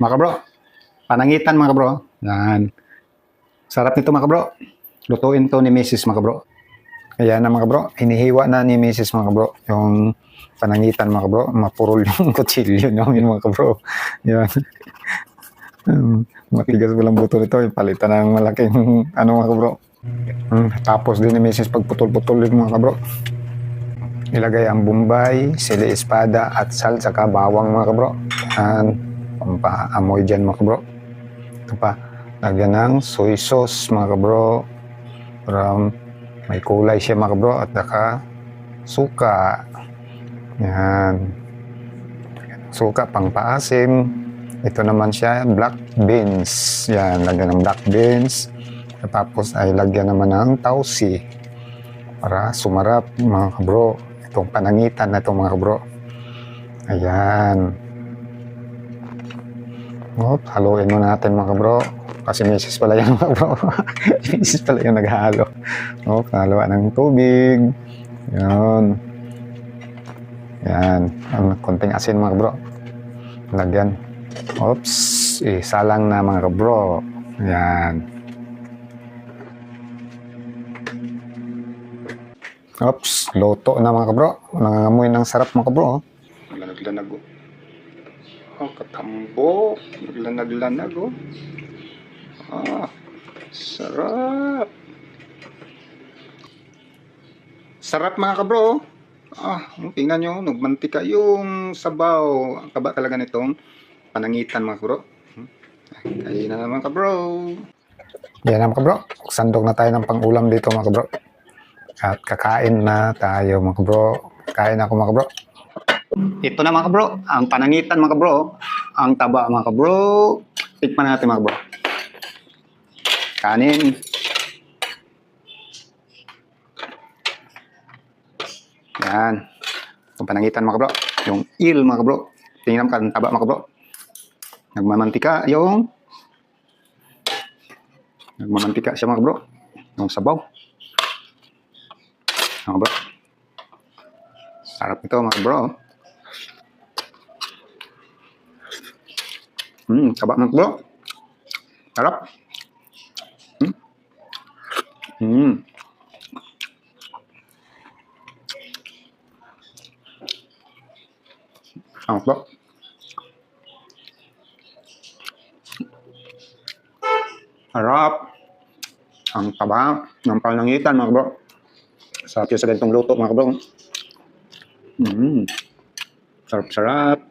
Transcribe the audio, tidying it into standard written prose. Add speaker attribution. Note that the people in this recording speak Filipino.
Speaker 1: Mga kabro, panangitan mga kabro. Yan. Sarap nito mga kabro. Lutuin to ni Mrs. mga kabro. Kaya na mga kabro, hinihiwa na ni Mrs. mga kabro. Yung panangitan mga kabro, mapurol yung kutsilyo namin mga kabro. Yan. Matigas walang buto nito, palitan ng malaking mga kabro. Tapos din ni Mrs. pagputol-putol din mga kabro. Ilagay ang bombay, sili espada at sal saka bawang mga kabro. Pampaamoy dyan mga kabro. Ito pa, lagyan ng soy sauce mga kabro. Para may kulay siya mga kabro. At saka suka. Yan. Suka pang paasim. Ito naman siya, black beans. Yan, lagyan ng black beans. Tapos ay lagyan naman ng tausi. Para sumarap mga kabro. Itong panangitan na itong mga kabro. Ayan. Haluin mo natin mga kabro. Kasi misis pala yan mga kabro. Misis pala yung naghalo. Haluan ng tubig. Yan. Yan. Konting asin mga kabro. Lagyan. Oops. Salang na mga kabro. Yan. Oops. Luto na mga kabro. Nangangamoy ng sarap mga kabro. Lanag-lanag. Katambo. Naglanag-lanag. Sarap. Sarap mga kabro. Tingnan nyo. Nagmantika yung sabaw. Ang kaba talaga nitong panangitan mga kabro. Kain na mga kabro. Yan na mga kabro. Sandok na tayo ng pang-ulam dito mga kabro. At kakain na tayo mga kabro. Kain ako mga kabro. Ito na mga kabro. Ang panangitan mga kabro. Ang taba mga kabro. Tikman natin mga kabro. Kanin. Yan. Ang panangitan mga kabro. Yung eel mga kabro. Tingnan mo ang taba mga kabro. Nagmamantika yung nagmamantika siya mga kabro. Yung sabaw. Mga kabro. Sarap ito mga kabro. Taba mga kabro. Sarap. Ang kabro. Harap. Ang taba ng panangitan mga kabro. Sarap yun sa ganitong luto mga kabro. Sarap-sarap.